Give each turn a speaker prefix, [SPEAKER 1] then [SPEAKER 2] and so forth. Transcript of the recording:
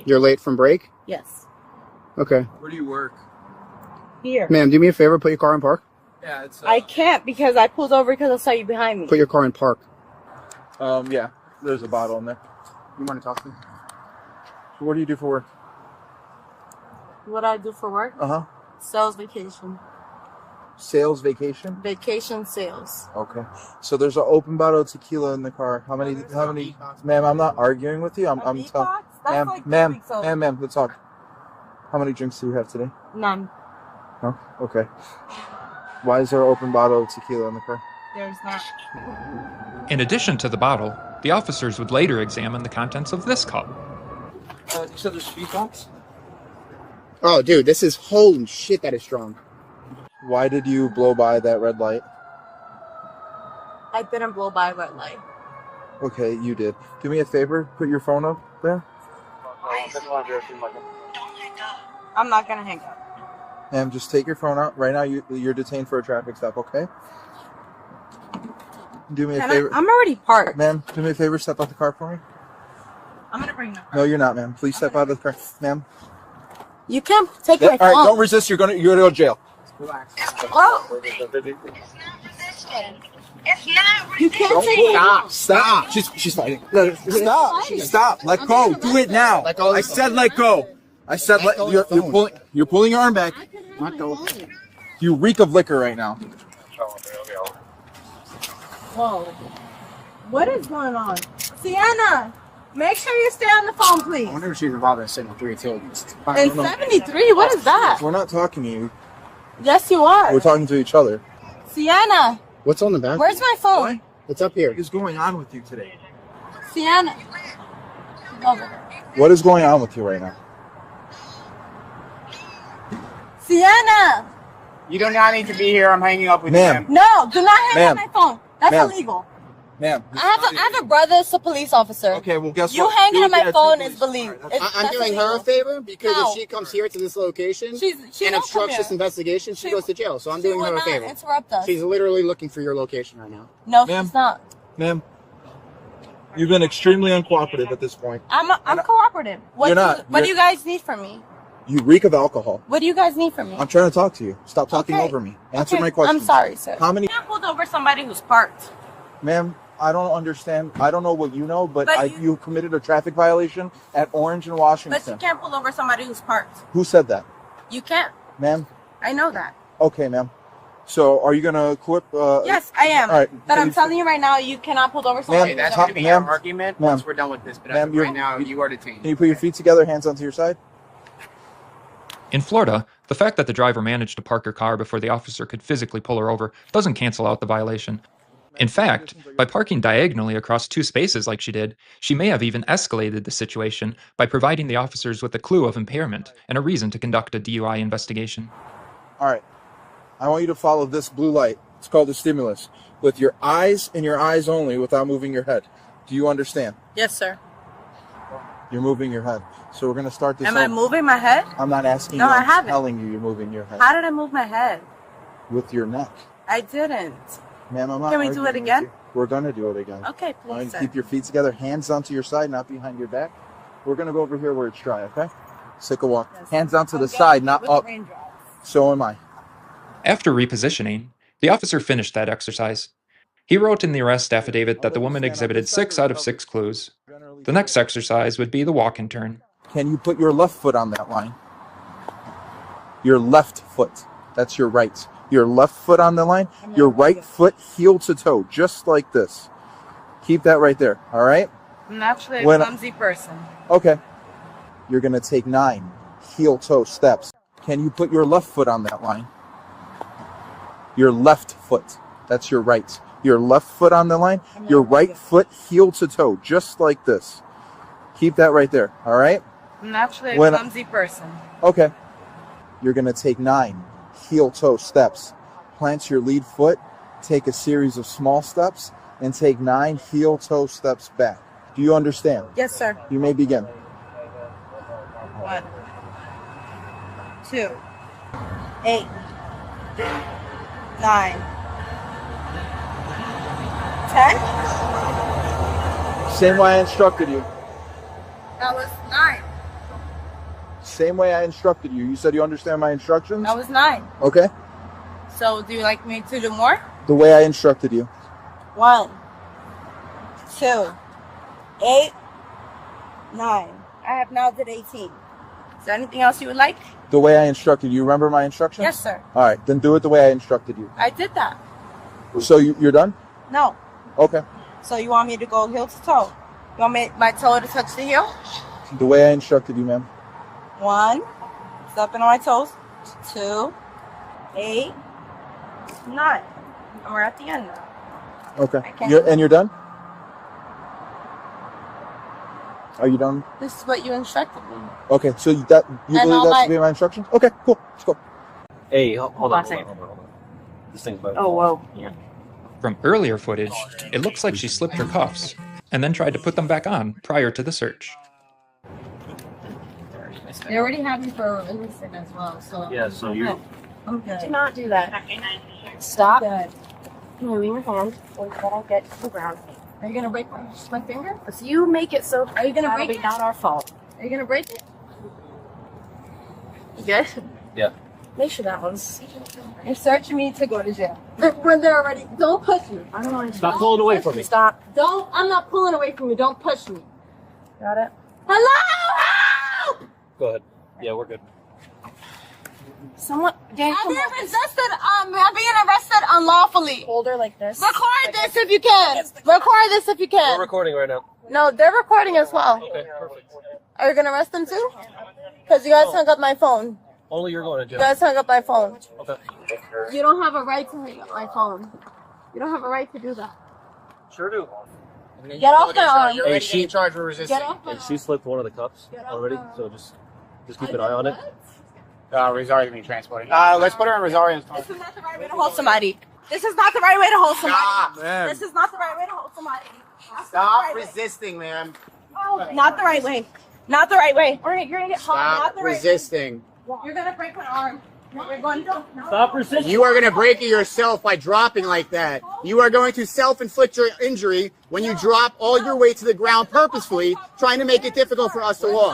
[SPEAKER 1] You're late from break?
[SPEAKER 2] Yes.
[SPEAKER 1] Okay.
[SPEAKER 3] Where do you work?
[SPEAKER 2] Here.
[SPEAKER 1] Ma'am, do me a favor, put your car in park.
[SPEAKER 3] Yeah, it's...
[SPEAKER 2] I can't because I pulled over because I saw you behind me.
[SPEAKER 1] Put your car in park.
[SPEAKER 3] Yeah, there's a bottle in there.
[SPEAKER 1] You want to talk to me?
[SPEAKER 3] So what do you do for work?
[SPEAKER 2] What I do for work?
[SPEAKER 3] Uh-huh.
[SPEAKER 2] Sales vacation.
[SPEAKER 3] Sales vacation?
[SPEAKER 2] Vacation sales.
[SPEAKER 3] Okay. So there's an open bottle of tequila in the car. How many, ma'am, I'm not arguing with you. I'm telling, ma'am, let's talk. How many drinks do you have today?
[SPEAKER 2] None.
[SPEAKER 3] No? Okay. Why is there an open bottle of tequila in the car?
[SPEAKER 2] There's not.
[SPEAKER 4] In addition to the bottle, the officers would later examine the contents of this cup.
[SPEAKER 3] You said there's speed box?
[SPEAKER 1] Oh, dude, this is holy shit. That is strong.
[SPEAKER 3] Why did you blow by that red light?
[SPEAKER 2] I didn't blow by a red light.
[SPEAKER 3] Okay, you did. Do me a favor. Put your phone up there.
[SPEAKER 2] I'm not gonna hang up.
[SPEAKER 3] Ma'am, just take your phone out. Right now, you're detained for a traffic stop, okay? Do me a favor.
[SPEAKER 2] I'm already parked.
[SPEAKER 3] Ma'am, do me a favor. Step out the car for me.
[SPEAKER 2] I'm gonna bring the car.
[SPEAKER 3] No, you're not, ma'am. Please step out of the car. Ma'am.
[SPEAKER 2] You can't take my phone.
[SPEAKER 3] All right, don't resist. You're gonna go to jail.
[SPEAKER 2] Relax.
[SPEAKER 5] Oh. It's not resisting. It's not
[SPEAKER 2] You can't take
[SPEAKER 3] Stop. She's fighting. Stop. Let go. Do it now. I said let go. I said you're pulling your arm back.
[SPEAKER 1] Let go.
[SPEAKER 3] You reek of liquor right now.
[SPEAKER 2] Whoa. What is going on? Sienna, make sure you stay on the phone, please.
[SPEAKER 1] I wonder if she's involved in signal 3 too.
[SPEAKER 2] And 73? What is that?
[SPEAKER 3] We're not talking to you.
[SPEAKER 2] Yes, you are.
[SPEAKER 3] We're talking to each other.
[SPEAKER 2] Sienna,
[SPEAKER 1] What's on the back?
[SPEAKER 2] where's my phone?
[SPEAKER 1] What's up here?
[SPEAKER 3] What is going on with you today?
[SPEAKER 2] Sienna. Over.
[SPEAKER 3] What is going on with you right now?
[SPEAKER 2] Sienna!
[SPEAKER 1] You do not need to be here. I'm hanging up with
[SPEAKER 3] Ma'am.
[SPEAKER 1] you.
[SPEAKER 2] No, do not hang up my phone. That's
[SPEAKER 3] Ma'am.
[SPEAKER 2] illegal.
[SPEAKER 3] Ma'am.
[SPEAKER 2] I have a brother that's a police officer.
[SPEAKER 3] Okay, well, guess
[SPEAKER 2] You
[SPEAKER 3] what?
[SPEAKER 2] hanging on my
[SPEAKER 3] That's
[SPEAKER 2] phone
[SPEAKER 3] police.
[SPEAKER 2] is believed.
[SPEAKER 3] All right,
[SPEAKER 1] I'm doing her a favor because
[SPEAKER 2] How?
[SPEAKER 1] if she comes here to this location
[SPEAKER 2] She
[SPEAKER 1] and
[SPEAKER 2] won't
[SPEAKER 1] obstructs
[SPEAKER 2] come
[SPEAKER 1] this
[SPEAKER 2] here.
[SPEAKER 1] investigation, she goes to jail. So I'm
[SPEAKER 2] She
[SPEAKER 1] doing
[SPEAKER 2] will
[SPEAKER 1] her a
[SPEAKER 2] not
[SPEAKER 1] favor.
[SPEAKER 2] interrupt us.
[SPEAKER 1] She's literally looking for your location right now.
[SPEAKER 2] No,
[SPEAKER 3] Ma'am.
[SPEAKER 2] she's not.
[SPEAKER 3] Ma'am, you've been extremely uncooperative at this point.
[SPEAKER 2] I'm cooperative.
[SPEAKER 3] You're not.
[SPEAKER 2] What do you guys need from me?
[SPEAKER 3] You reek of alcohol.
[SPEAKER 2] What do you guys need from me?
[SPEAKER 3] I'm trying to talk to you. Stop talking
[SPEAKER 2] Okay.
[SPEAKER 3] over me. Answer
[SPEAKER 2] Okay,
[SPEAKER 3] my question.
[SPEAKER 2] I'm sorry, sir.
[SPEAKER 3] How many?
[SPEAKER 2] You can't pull over somebody who's parked.
[SPEAKER 3] Ma'am, I don't understand. I don't know what you know, but,
[SPEAKER 2] But
[SPEAKER 3] you committed a traffic violation at Orange and Washington.
[SPEAKER 2] But you can't pull over somebody who's parked.
[SPEAKER 3] Who said that?
[SPEAKER 2] You can't.
[SPEAKER 3] Ma'am?
[SPEAKER 2] I know that.
[SPEAKER 3] Okay, ma'am. So, are you going to quit?
[SPEAKER 2] Yes, I am.
[SPEAKER 3] All right.
[SPEAKER 2] But I'm telling you right now, you cannot pull over somebody.
[SPEAKER 3] Ma'am,
[SPEAKER 1] That's
[SPEAKER 3] Ma'am,
[SPEAKER 1] going to be our argument
[SPEAKER 3] ma'am,
[SPEAKER 1] once we're done with this. But
[SPEAKER 3] ma'am,
[SPEAKER 1] right now, you are detained.
[SPEAKER 3] Can you put your feet together, hands onto your side?
[SPEAKER 4] In Florida, the fact that the driver managed to park her car before the officer could physically pull her over doesn't cancel out the violation. In fact, by parking diagonally across 2 spaces like she did, she may have even escalated the situation by providing the officers with a clue of impairment and a reason to conduct a DUI investigation.
[SPEAKER 3] All right. I want you to follow this blue light. It's called a stimulus. With your eyes and your eyes only without moving your head. Do you understand?
[SPEAKER 2] Yes, sir.
[SPEAKER 3] You're moving your head. So we're going to start this
[SPEAKER 2] Am I
[SPEAKER 3] over.
[SPEAKER 2] moving my head?
[SPEAKER 3] I'm not asking
[SPEAKER 2] No,
[SPEAKER 3] you.
[SPEAKER 2] I
[SPEAKER 3] I'm
[SPEAKER 2] haven't.
[SPEAKER 3] telling you you're moving your head.
[SPEAKER 2] How did I move my head?
[SPEAKER 3] With your neck.
[SPEAKER 2] I didn't.
[SPEAKER 3] Ma'am, I'm not
[SPEAKER 2] Can we do
[SPEAKER 3] arguing
[SPEAKER 2] it
[SPEAKER 3] with
[SPEAKER 2] again?
[SPEAKER 3] you. We're going to do it again.
[SPEAKER 2] Okay,
[SPEAKER 3] I want you
[SPEAKER 2] please,
[SPEAKER 3] to
[SPEAKER 2] sir.
[SPEAKER 3] keep your feet together, hands onto your side, not behind your back. We're going to go over here where it's dry, okay? Let's take a walk.
[SPEAKER 2] Yes.
[SPEAKER 3] Hands onto the
[SPEAKER 2] Okay,
[SPEAKER 3] side, not
[SPEAKER 2] with
[SPEAKER 3] up.
[SPEAKER 2] raindrops.
[SPEAKER 3] So am I.
[SPEAKER 4] After repositioning, the officer finished that exercise. He wrote in the arrest affidavit that the woman exhibited 6 out of 6 clues. The next exercise would be the walk and turn.
[SPEAKER 3] Can you put your left foot on that line? Your left foot. That's your right. Your left foot on the line. Your right foot heel to toe, just like this. Keep that right there, all right?
[SPEAKER 2] I'm actually a
[SPEAKER 3] When-
[SPEAKER 2] clumsy person.
[SPEAKER 3] Okay. You're going to take 9 heel-toe steps. Can you put your left foot on that line? Your left foot. That's your right. Your left foot on the line. Your right foot heel to toe, just like this. Keep that right there, all right?
[SPEAKER 2] I'm actually a
[SPEAKER 3] When-
[SPEAKER 2] clumsy person.
[SPEAKER 3] Okay. You're going to take 9 heel-toe steps. Plant your lead foot, take a series of small steps, and take 9 heel-toe steps back. Do you understand?
[SPEAKER 2] Yes, sir.
[SPEAKER 3] You may begin.
[SPEAKER 2] 1, 2, 8, 9, 10.
[SPEAKER 3] Same way I instructed you.
[SPEAKER 2] That was 9.
[SPEAKER 3] same way I instructed you. You said you understand my instructions?
[SPEAKER 2] That was 9.
[SPEAKER 3] Okay.
[SPEAKER 2] So do you like me to do more?
[SPEAKER 3] The way I instructed you.
[SPEAKER 2] 1, 2, 8, 9. I have now did 18. Is there anything else you would like?
[SPEAKER 3] The way I instructed you. Remember my instructions?
[SPEAKER 2] Yes, sir.
[SPEAKER 3] All right, then do it the way I instructed you.
[SPEAKER 2] I did that.
[SPEAKER 3] So you're done?
[SPEAKER 2] No.
[SPEAKER 3] Okay.
[SPEAKER 2] So you want me to go heel to toe? You want my toe to touch the heel?
[SPEAKER 3] The way I instructed you, ma'am.
[SPEAKER 2] 1, stepping on my toes. 2, 8, 9. And we're at the end now.
[SPEAKER 3] Okay.
[SPEAKER 2] can't-
[SPEAKER 3] You're done? Are you done?
[SPEAKER 2] This is what you instructed me.
[SPEAKER 3] Okay, so you believe that to be my instructions? Okay, cool. Let's go.
[SPEAKER 6] Hey, hold on.
[SPEAKER 2] on a second.
[SPEAKER 6] This thing's about.
[SPEAKER 2] Oh, whoa. Yeah.
[SPEAKER 4] From earlier footage, it looks like she slipped her cuffs and then tried to put them back on prior to the search.
[SPEAKER 2] They already have you for a reason as well, so.
[SPEAKER 6] Yeah, so you.
[SPEAKER 2] Okay.
[SPEAKER 7] Do not do that. Stop. Moving your hand so you don't get to the ground.
[SPEAKER 2] Are you gonna break my finger?
[SPEAKER 7] If you make it so,
[SPEAKER 2] Are you gonna
[SPEAKER 7] that'll
[SPEAKER 2] break
[SPEAKER 7] be
[SPEAKER 2] it?
[SPEAKER 7] not our fault.
[SPEAKER 2] Are you gonna break it?
[SPEAKER 7] You good?
[SPEAKER 6] Yeah.
[SPEAKER 7] Make sure that one's.
[SPEAKER 2] You're searching me to go to jail. When they're already. Don't push me.
[SPEAKER 7] I don't want to.
[SPEAKER 6] Stop pulling away from me.
[SPEAKER 7] Stop.
[SPEAKER 2] Don't. I'm not pulling away from you. Don't push me.
[SPEAKER 7] Got it.
[SPEAKER 2] Hello! Help!
[SPEAKER 6] Go ahead. Yeah, we're good.
[SPEAKER 7] Someone. Dan,
[SPEAKER 2] I'm
[SPEAKER 7] come
[SPEAKER 2] being
[SPEAKER 7] on.
[SPEAKER 2] arrested. I'm being arrested unlawfully.
[SPEAKER 7] Hold her like this.
[SPEAKER 2] Record this if you can. Record this if you
[SPEAKER 6] We're
[SPEAKER 2] can.
[SPEAKER 6] recording right now.
[SPEAKER 2] No, they're recording as well.
[SPEAKER 6] Okay, perfect.
[SPEAKER 2] Are you gonna arrest them too? Because you guys hung up my phone.
[SPEAKER 6] Only you're going to
[SPEAKER 2] You
[SPEAKER 6] jail.
[SPEAKER 2] guys hung up my phone.
[SPEAKER 6] Okay.
[SPEAKER 2] You don't have a right to hang up my phone. You don't have a right to do that.
[SPEAKER 6] Sure do.
[SPEAKER 2] Get off my arm.
[SPEAKER 1] You're already getting charged for resisting.
[SPEAKER 2] Get off my
[SPEAKER 6] And she slipped one of the cups
[SPEAKER 2] Get off
[SPEAKER 6] already,
[SPEAKER 2] my-
[SPEAKER 6] so just keep an eye on it.
[SPEAKER 1] Rosario's being transported. Let's put her in Rosario's car.
[SPEAKER 2] This is not the right way to hold somebody. This is not the right way to hold somebody.
[SPEAKER 1] Stop, ma'am.
[SPEAKER 2] This is not the right way to hold somebody. That's
[SPEAKER 1] Stop
[SPEAKER 2] not the right way.
[SPEAKER 1] resisting, ma'am.
[SPEAKER 2] Not the right way. Not the right way. You're gonna get hung. Not
[SPEAKER 1] Stop
[SPEAKER 2] the right
[SPEAKER 1] resisting.
[SPEAKER 2] way. You're gonna break my arm. We're going to.
[SPEAKER 6] Stop resisting.
[SPEAKER 1] You are going to break it yourself by dropping like that. You are going to self-inflict your injury when you drop all your weight to the ground purposefully, trying to make it difficult for us to walk.